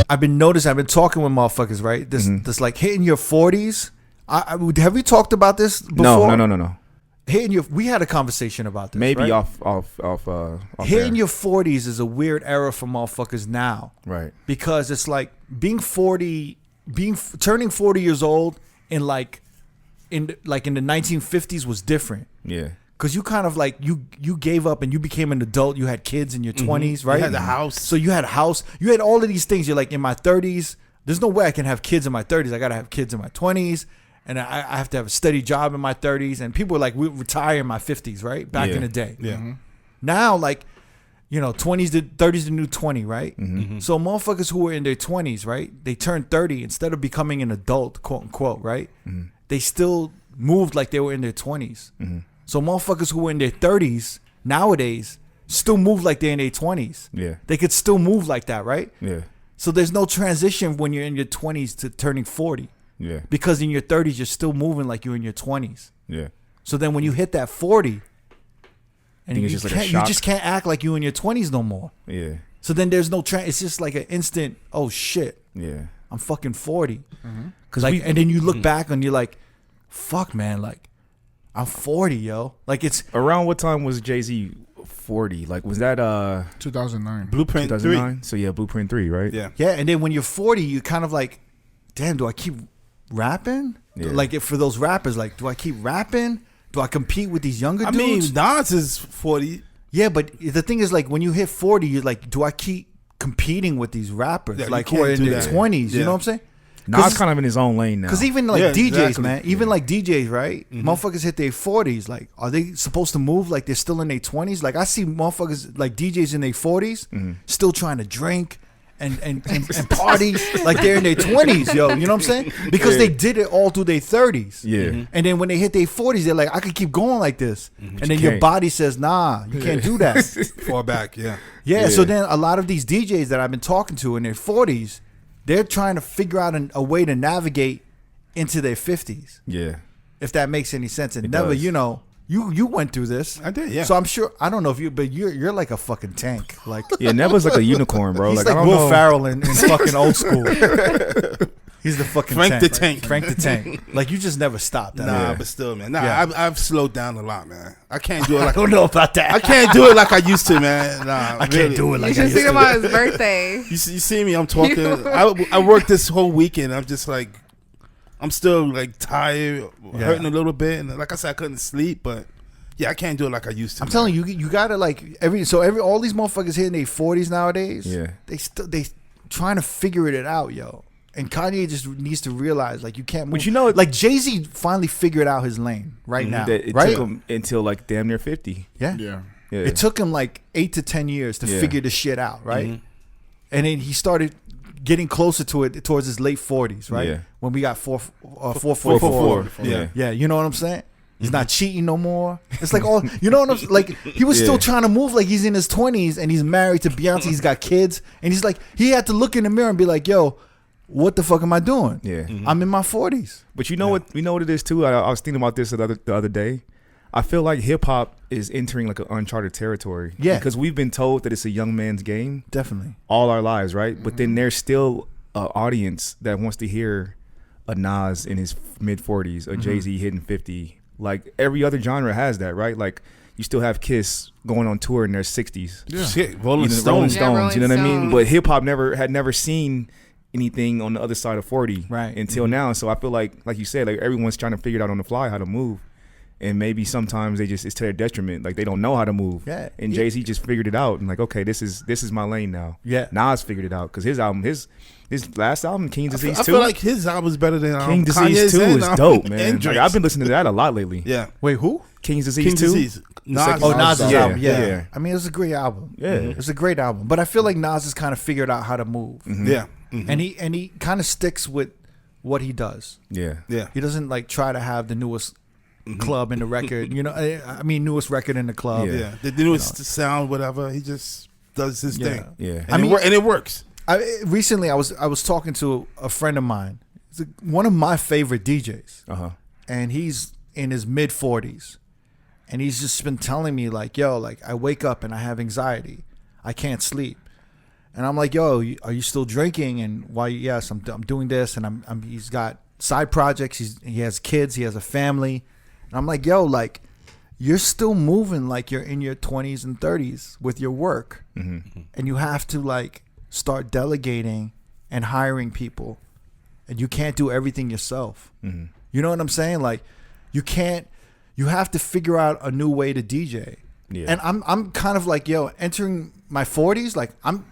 I've been talking with motherfuckers, right? This like hitting your 40s. Have we talked about this before? No. We had a conversation about this. Maybe right? off hitting air. your 40s is a weird era for motherfuckers now, right? Because it's like being 40, turning 40 years old in the 1950s was different. Yeah. Because you kind of like you gave up and you became an adult. You had kids in your 20s, right? You had the house. So you had a house. You had all of these things. You're like, in my 30s, there's no way I can have kids in my 30s. I got to have kids in my 20s. And I have to have a steady job in my 30s. And people were like, we retire in my 50s, right? Back in the day. Yeah. Mm-hmm. Now, like, 30s the new 20, right? Mm-hmm. So motherfuckers who were in their 20s, right? They turned 30. Instead of becoming an adult, quote unquote, right? Mm-hmm. They still moved like they were in their 20s. Mm-hmm. So motherfuckers who were in their 30s nowadays still move like they're in their 20s. Yeah. They could still move like that, right? Yeah. So there's no transition when you're in your 20s to turning 40. Yeah. Because in your 30s, you're still moving like you're in your 20s. Yeah. So then when you hit that 40, and you just can't act like you in your 20s no more. Yeah. So then there's no it's just like an instant, oh shit. Yeah. I'm fucking 40. And then you look back and you're like, fuck, man, like, I'm 40, yo. Like, it's around what time was Jay-Z 40? Like, was that 2009 Blueprint 2009? 3. So yeah, Blueprint 3, right? Yeah. Yeah, and then when you're 40, you kind of like, damn, do I keep rapping? Yeah. Like, for those rappers, like, do I keep rapping? Do I compete with these younger dudes? I mean, Nas is 40. Yeah, but the thing is, like, when you hit 40, you're like, do I keep competing with these rappers? Yeah, like, you who are can't in do their that. 20s, you Yeah. know what I'm saying? Nas kind of in his own lane now. Because even like Yeah, DJs, exactly. man, even like DJs, right? Motherfuckers hit their 40s. Like, are they supposed to move like they're still in their 20s? Like, I see motherfuckers like DJs in their 40s still trying to drink and party like they're in their 20s, yo. You know what I'm saying? Because they did it all through their 30s. Yeah. And then when they hit their 40s, they're like, I could keep going like this. And then your can't. body says, nah, you can't do that. Far back, yeah. Yeah, so then a lot of these DJs that I've been talking to in their 40s, they're trying to figure out a way to navigate into their 50s. Yeah. If that makes any sense. And It never, does. you went through this. I did, yeah. So I'm sure, I don't know if but you're like a fucking tank. Like, Yeah, Never's like a unicorn, bro. he's Like, like I don't Will know. Ferrell in fucking old school. He's the fucking Frank tank. the Tank. Frank the Tank. Like, you just never stopped. Nah, but still, man. Nah, Yeah. I've slowed down a lot, man. I can't do it I like don't know about that. I can't do it like I used to, man. Nah, I can't do it You like I should used see to. him on his birthday. You see me? I'm talking. I worked this whole weekend. I'm just like, I'm still like tired, hurting a little bit, and like I said, I couldn't sleep. But yeah, I can't do it like I used to. I'm telling you, you gotta like all these motherfuckers hitting their 40s nowadays. Yeah. They trying to figure it out, yo. And Kanye just needs to realize, like, you can't move. But you know, like, Jay-Z finally figured out his lane right now, That it right? took him until like damn near 50. Yeah. Yeah. Yeah. It took him like 8 to 10 years to figure this shit out, right? And then he started getting closer to it towards his late 40s, right? Yeah. When we got 444. 444. Yeah. Yeah, you know what I'm saying? He's not cheating no more. It's like all, you know what I'm like. He was still trying to move like he's in his 20s and he's married to Beyonce. He's got kids, and he's like, he had to look in the mirror and be like, "Yo, what the fuck am I doing? Yeah. I'm in my 40s." But you know what? You know what it is too. I was thinking about this the other day. I feel like hip hop is entering like an uncharted territory. Yeah. Because we've been told that it's a young man's game Definitely. all our lives, right? But then there's still an audience that wants to hear a Nas in his mid 40s, a Jay-Z hitting 50. Like every other genre has that, right? Like you still have Kiss going on tour in their 60s. Yeah. Shit, Rolling Rolling Stones. Stones, you know what I mean? Stones. But hip hop had never seen anything on the other side of 40 Right. until now. So I feel like you said, like everyone's trying to figure it out on the fly how to move. And maybe sometimes it's to their detriment. Like they don't know how to move. Yeah. And Jay-Z just figured it out and like, okay, this is my lane now. Yeah. Nas figured it out because his album, his last album, King's Disease 2. I feel like his album's better than King Kanye's Disease 2 and, is dope, man. and Like, Drake's. I've been listening to that a lot lately. Yeah. Wait, who? King's Disease King 2. Disease. Nas. Oh, Nas's Yeah, album. Yeah. yeah. I mean, it's a great album. Yeah. It's a great album. But I feel like Nas has kind of figured out how to move. Yeah. And he kind of sticks with what he does. Yeah. Yeah. He doesn't like try to have the newest club in the record, you know. I mean, newest record in the club. Yeah. Yeah. The newest sound, whatever. He just does his Yeah. thing. Yeah. And it works. Recently, I was talking to a friend of mine, one of my favorite DJs, Uh-huh. and he's in his mid 40s, and he's just been telling me like, yo, like I wake up and I have anxiety, I can't sleep, And I'm like, yo, are you still drinking? And why? Yes, I'm doing this, and he's got side projects. He has kids. He has a family. And I'm like, yo, like, you're still moving like you're in your 20s and 30s with your work, and you have to like start delegating and hiring people, and you can't do everything yourself. You know what I'm saying? Like, you can't. You have to figure out a new way to DJ. Yeah. And I'm kind of like, yo, entering my 40s, like I'm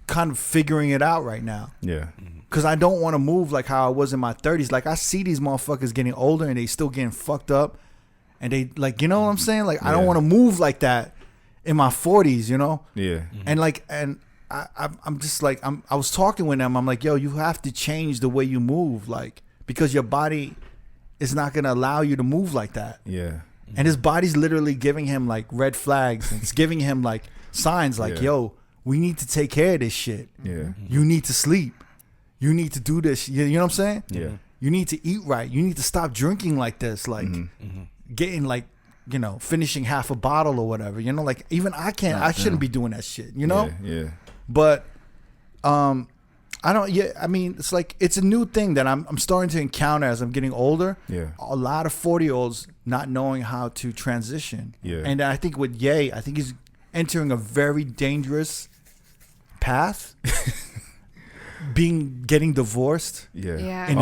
kind of figuring it out right now. Yeah. Because I don't want to move like how I was in my 30s. Like, I see these motherfuckers getting older and they still getting fucked up. And they, like, you know what I'm saying? Like, I don't want to move like that in my 40s, you know? Yeah. And like, and I'm just like, I was talking with them. I'm like, yo, you have to change the way you move. Like, because your body is not going to allow you to move like that. Yeah. And his body's literally giving him like red flags. And it's giving him like signs like, yo, we need to take care of this shit. Yeah. You need to sleep. You need to do this. You know what I'm saying? Yeah. You need to eat right. You need to stop drinking like this. Like getting like, you know, finishing half a bottle or whatever. You know, like even I can't, I shouldn't be doing that shit, you know? Yeah. But I don't. Yeah, I mean, it's like it's a new thing that I'm starting to encounter as I'm getting older. Yeah, a lot of 40-year-olds not knowing how to transition. Yeah, and I think with Ye, I think he's entering a very dangerous path. Getting divorced. Yeah. In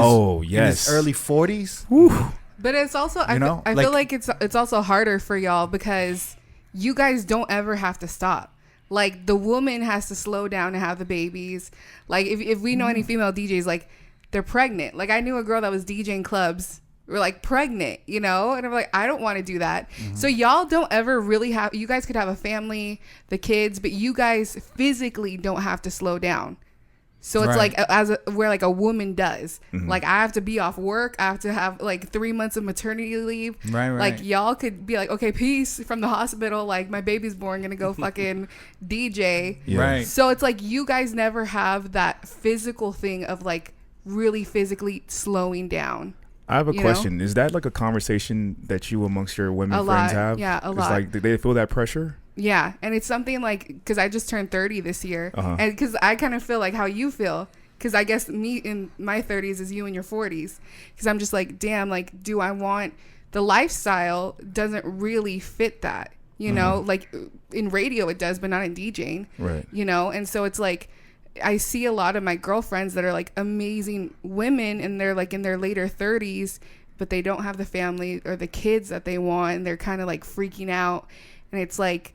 his early 40s. Whew. But it's also I feel like it's also harder for y'all because you guys don't ever have to stop. Like, the woman has to slow down and have the babies. Like, if we know any female DJs, like, they're pregnant. Like, I knew a girl that was DJing clubs. We're like pregnant, you know? And I'm like, I don't want to do that. So y'all don't ever really have, you guys could have a family, the kids, but you guys physically don't have to slow down. So it's like where like a woman does. Like, I have to be off work. I have to have like 3 months of maternity leave. Right. Like, y'all could be like, okay, peace from the hospital. Like, my baby's born, gonna go fucking DJ. Yeah. Right. So it's like you guys never have that physical thing of like really physically slowing down. I have a question. Is that like a conversation that you amongst your women friends have? Yeah, a lot. It's like, do they feel that pressure? Yeah, and it's something like, because I just turned 30 this year, and because I kind of feel like how you feel, because I guess me in my 30s is you in your 40s, because I'm just like, damn, like, do I want, the lifestyle doesn't really fit that, you know, like in radio it does, but not in DJing, right? You know, and so it's like, I see a lot of my girlfriends that are like amazing women, and they're like in their later 30s, but they don't have the family or the kids that they want, and they're kind of like freaking out, and it's like,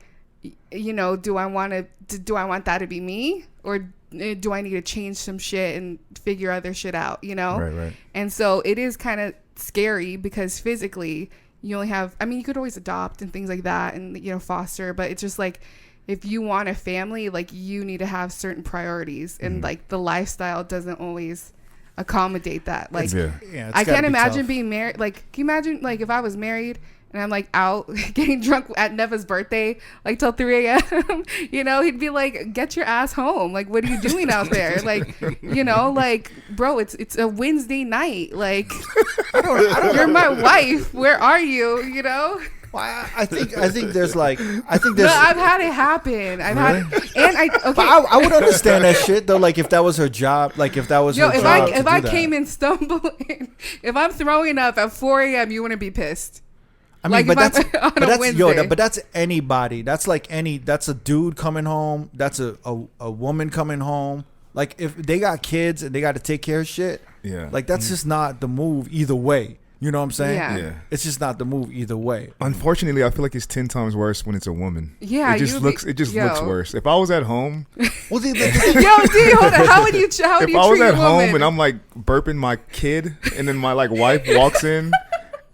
you know, do I want that to be me, or do I need to change some shit and figure other shit out, you know? Right. And so it is kind of scary because physically you only have, I mean, you could always adopt and things like that and, you know, foster, but it's just like, if you want a family, like, you need to have certain priorities, and like the lifestyle doesn't always accommodate that. Like, I can't imagine being married. Like, can you imagine, like, if I was married and I'm like out getting drunk at Neva's birthday, like till 3 a.m., you know, he'd be like, get your ass home. Like, what are you doing out there? Like, you know, like, bro, it's a Wednesday night. Like, you're my wife. Where are you? You know? Well, I think there's like, No, I've had it happen. But I would understand that shit though. Like, if that was her job, like if that was her job. If I came in stumbling, if I'm throwing up at 4 a.m., you wouldn't be pissed. I mean, like, but that's anybody. That's like that's a dude coming home. That's a woman coming home. Like, if they got kids and they got to take care of shit. Yeah. Like, that's just not the move either way. You know what I'm saying? Yeah. It's just not the move either way. Unfortunately, I feel like it's 10 times worse when it's a woman. Yeah. It just looks worse. If I was at home. Well, hold on. How would you treat a woman? If I was at home and I'm like burping my kid, and then my like wife walks in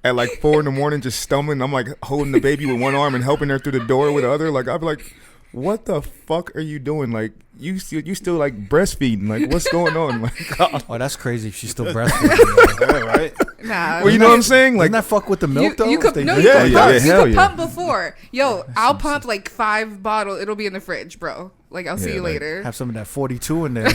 at like 4 a.m. just stumbling, I'm like holding the baby with one arm and helping her through the door with the other, like, I'd be like, what the fuck are you doing? Like, you still like breastfeeding? Like, what's going on? Like, God. Oh, that's crazy if she's still breastfeeding. Yeah, right? Nah. Well, you know what I'm saying? Like, doesn't that fuck with the milk though? You could pump before. Yo, I'll pump like 5 bottles. It'll be in the fridge, bro. Like, I'll see you later. Have some of that 42 in there.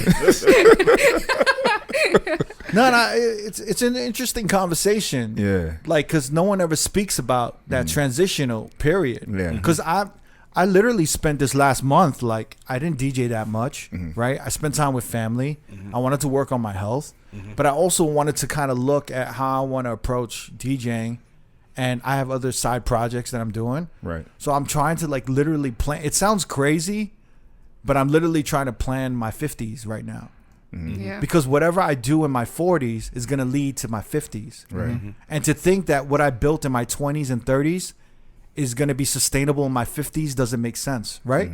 No, it's an interesting conversation. Yeah. Like, because no one ever speaks about that transitional period. Yeah. Because I literally spent this last month, like, I didn't DJ that much, right? I spent time with family. I wanted to work on my health, but I also wanted to kind of look at how I want to approach DJing, and I have other side projects that I'm doing. Right. So I'm trying to, like, literally plan. It sounds crazy, but I'm literally trying to plan my 50s right now. Yeah. Because whatever I do in my 40s is going to lead to my 50s. Right. And to think that what I built in my 20s and 30s is going to be sustainable in my 50s doesn't make sense, right?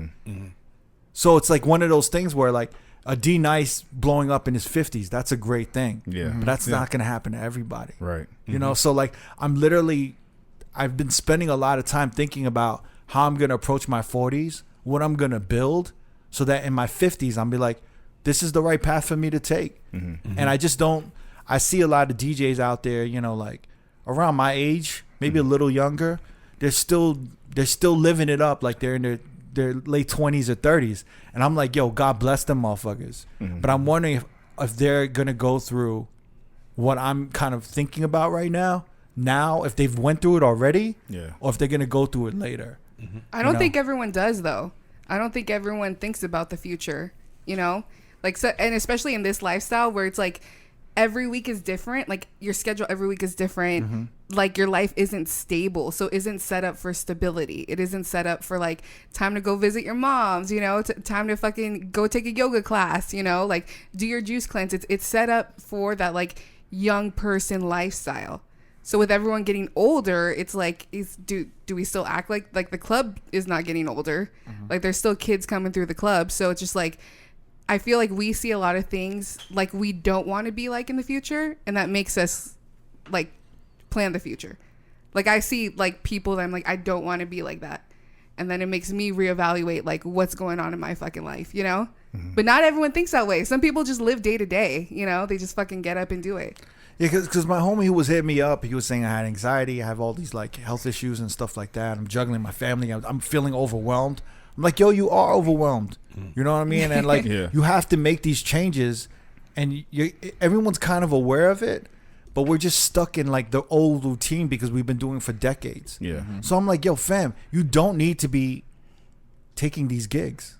So it's like one of those things where, like, a D Nice blowing up in his 50s, that's a great thing. Yeah. But that's not going to happen to everybody. Right. You know, so, like, I've been spending a lot of time thinking about how I'm going to approach my 40s, what I'm going to build, so that in my 50s, I'm be like, this is the right path for me to take. And I just don't, I see a lot of DJs out there, you know, like, around my age, maybe a little younger, they're still living it up like they're in their late 20s or 30s. And I'm like, yo, God bless them motherfuckers. But I'm wondering if they're going to go through what I'm kind of thinking about right now, if they've went through it already, or if they're going to go through it later. I don't think everyone does, though. I don't think everyone thinks about the future, you know? Like, so, and especially in this lifestyle where it's like every week is different. Like, your schedule every week is different. Like, your life isn't stable, so isn't set up for stability. It isn't set up for, like, time to go visit your moms, you know, time to fucking go take a yoga class, you know, like, do your juice cleanse. It's set up for that, like, young person lifestyle. So with everyone getting older, it's like, do we still act like the club is not getting older? Like, there's still kids coming through the club. So it's just like, I feel like we see a lot of things like we don't want to be like in the future, and that makes us, like, plan the future. Like, I see, like, people that I'm like, I don't want to be like that, and then it makes me reevaluate, like, what's going on in my fucking life, you know? But not everyone thinks that way. Some people just live day to day, you know? They just fucking get up and do it. Yeah, because my homie who was hitting me up, he was saying I had anxiety, I have all these, like, health issues and stuff like that. I'm juggling my family. I'm feeling overwhelmed. I'm like, yo, you are overwhelmed. You know what I mean? And, like, you have to make these changes, and everyone's kind of aware of it, but we're just stuck in, like, the old routine because we've been doing it for decades. Yeah. So I'm like, yo, fam, you don't need to be taking these gigs.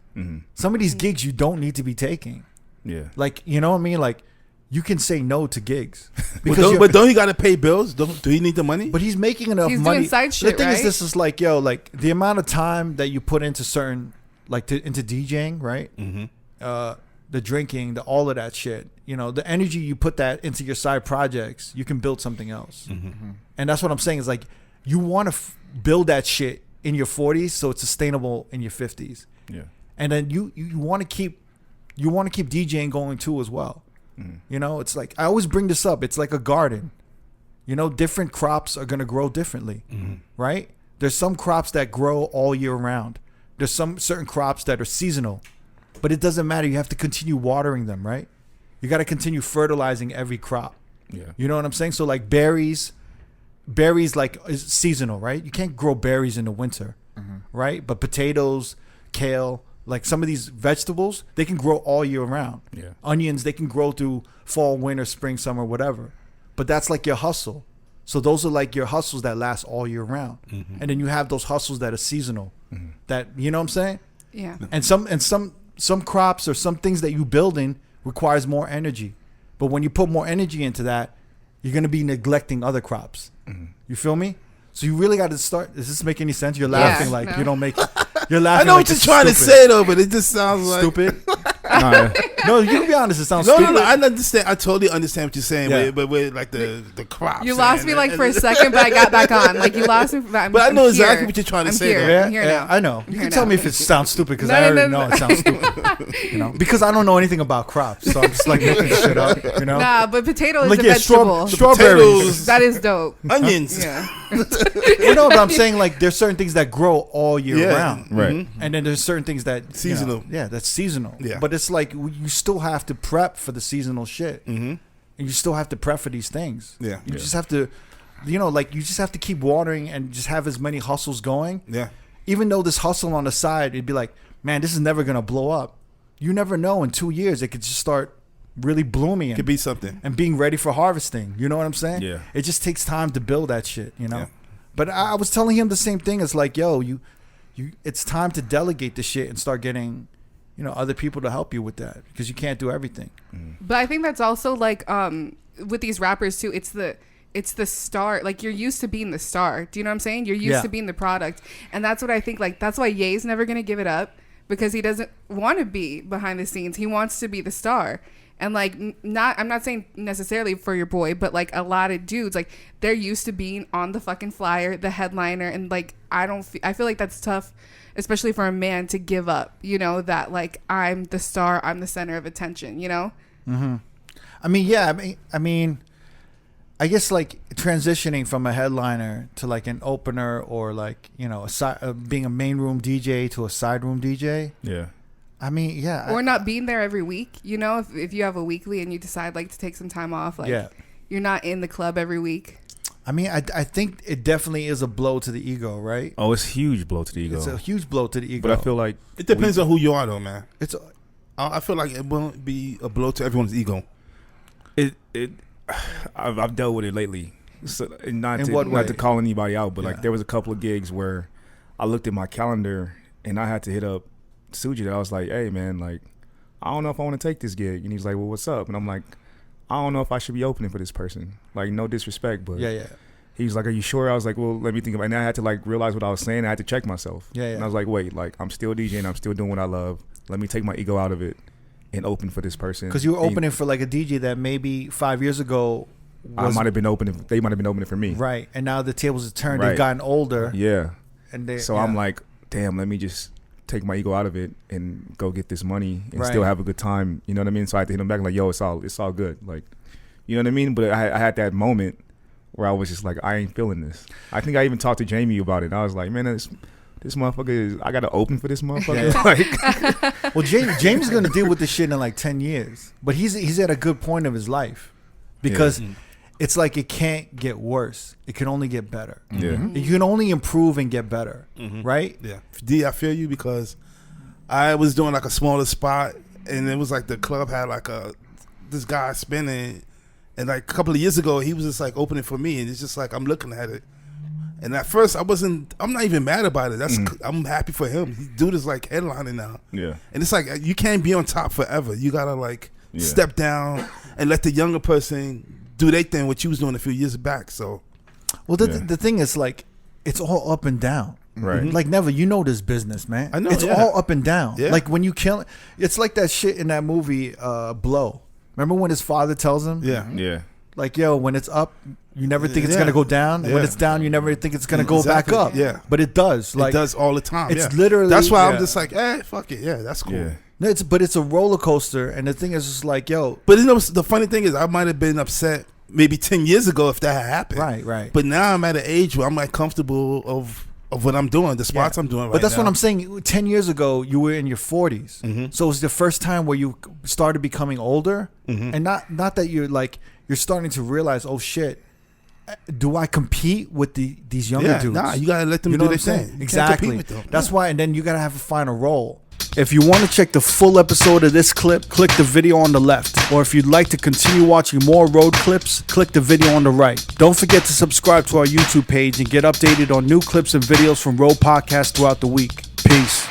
Some of these gigs you don't need to be taking. Yeah. Like, you know what I mean? Like, you can say no to gigs. But don't you got to pay bills? Do he need the money? But he's making enough He's money. doing side shit, the thing is, right? this is like, yo, like, the amount of time that you put into certain, like, into DJing, right? The drinking, all of that shit. You know, the energy you put that into your side projects, you can build something else. And that's what I'm saying is, like, you want to build that shit in your 40s so it's sustainable in your 50s. Yeah. And then you want to keep DJing going too as well. You know, it's like, I always bring this up. It's like a garden. You know, different crops are going to grow differently, right? There's some crops that grow all year round. There's some certain crops that are seasonal, but it doesn't matter. You have to continue watering them, right? You got to continue fertilizing every crop. Yeah. You know what I'm saying? So, like, berries, like, is seasonal, right? You can't grow berries in the winter, right? But potatoes, kale, like, some of these vegetables, they can grow all year round. Yeah. Onions, they can grow through fall, winter, spring, summer, whatever. But that's like your hustle. So those are like your hustles that last all year round. And then you have those hustles that are seasonal. That, you know what I'm saying? Yeah. And some crops or some things that you building requires more energy. But when you put more energy into that, you're going to be neglecting other crops. You feel me? So you really got to start. Does this make any sense? You're laughing like you don't make. You're laughing. I know like what you're trying to say though, but it just sounds like stupid. No, you can be honest. It sounds no, stupid. no. I understand. I totally understand what you're saying. Yeah. But with like the crops, You lost me, like, for a second, but I got back on. Like, you lost me. But I know exactly here. what you're trying to I'm say, Here. though. I'm here now. I know. You Here can tell now. me if it sounds stupid because No, I no, already no, know no. it sounds stupid. You know, because I don't know anything about crops, so I'm just like making shit up. You know, Nah, but potato is like a yeah, vegetable. strawberries. Potatoes, That is dope. onions. Yeah. You know what I'm saying? Like, there's certain things that grow all year Yeah. round, Right. and then there's certain things that Seasonal. You know, yeah, that's seasonal. Yeah. But it's like you still have to prep for the seasonal shit, and you still have to prep for these things. Yeah. You just have to, you know, like, you just have to keep watering and just have as many hustles going. Yeah. Even though this hustle on the side, it'd be like, man, this is never gonna blow up. You never know. In 2 years, it could just start really blooming Could be something. and being ready for harvesting. You know what I'm saying? Yeah. It just takes time to build that shit, you know? Yeah. But I was telling him the same thing. It's like, yo, you it's time to delegate the shit and start getting, other people to help you with that, because you can't do everything. But I think that's also like with these rappers too. It's the star. Like, you're used to being the star. Do you know what I'm saying? You're used to being the product, and that's what I think. Like, that's why Ye's never gonna give it up, because he doesn't want to be behind the scenes. He wants to be the star. And like, I'm not saying necessarily for your boy, but like a lot of dudes, like, they're used to being on the fucking flyer, the headliner, and like I feel like that's tough, especially for a man, to give up. That like, I'm the star, I'm the center of attention. Mm-hmm. I mean, I guess like transitioning from a headliner to like an opener, or like being a main room DJ to a side room DJ. Yeah. I mean, yeah. Or not being there every week, if you have a weekly and you decide like to take some time off, like you're not in the club every week. I mean, I think it definitely is a blow to the ego, right? Oh, it's a huge blow to the ego. It's a huge blow to the ego. But I feel like it depends on who you are, though, man. I feel like it won't be a blow to everyone's ego. I've dealt with it lately. So, not to call anybody out, but like there was a couple of gigs where I looked at my calendar and I had to hit up Suji. I was like, hey man, like, I don't know if I want to take this gig. And he's like, well, what's up? And I'm like, I don't know if I should be opening for this person. Like, no disrespect, but he's like, are you sure? I was like, well, let me think about it. And I had to like realize what I was saying. I had to check myself. And I was like, wait, like, I'm still DJing. I'm still doing what I love. Let me take my ego out of it and open for this person. Because you were opening for like a DJ that maybe 5 years ago I might have been opening. They might have been opening for me. Right. And now the tables have turned. They've gotten older. Yeah. And so I'm like, damn, let me just take my ego out of it and go get this money and still have a good time. You know what I mean? So I had to hit him back like, yo, it's all good. Like, you know what I mean? But I had that moment where I was just like, I ain't feeling this. I think I even talked to Jamie about it. I was like, man, this motherfucker I got to open for this motherfucker. Like, well, James is going to deal with this shit in like 10 years. But he's at a good point of his life, because it's like it can't get worse. It can only get better. Yeah. You can only improve and get better, right? Yeah. D, I feel you, because I was doing like a smaller spot, and it was like the club had like this guy spinning, and like a couple of years ago he was just like opening for me, and it's just like I'm looking at it, and at first I'm not even mad about it. I'm happy for him. He dude is like headlining now. Yeah. And it's like you can't be on top forever. You gotta like step down and let the younger person do their thing, what you was doing a few years back. So, well, the thing is, like, it's all up and down. Right. Like, never, this business, man. I know. It's all up and down. Yeah. Like, when you kill, it's like that shit in that movie, Blow. Remember when his father tells him? Yeah. Yeah. Like, yo, when it's up, you never think it's gonna go down. And when it's down, you never think it's gonna go back up. Yeah. But it does. Like, it does all the time. It's literally. That's why I'm just like, fuck it. Yeah, that's cool. Yeah. No, but it's a roller coaster, and the thing is just like, yo. But the funny thing is, I might have been upset maybe 10 years ago if that had happened. Right. But now I'm at an age where I'm like comfortable of what I'm doing, the spots I'm doing right now. But that's what I'm saying. 10 years ago, you were in your 40s. So it was the first time where you started becoming older. And not that you're starting to realize, oh shit, do I compete with these younger dudes? Nah, you gotta let them do their thing. Exactly. That's why, and then you gotta have a final role. If you want to check the full episode of this clip, click the video on the left. Or if you'd like to continue watching more road clips, click the video on the right. Don't forget to subscribe to our YouTube page and get updated on new clips and videos from R.O.A.D Podcast throughout the week. Peace.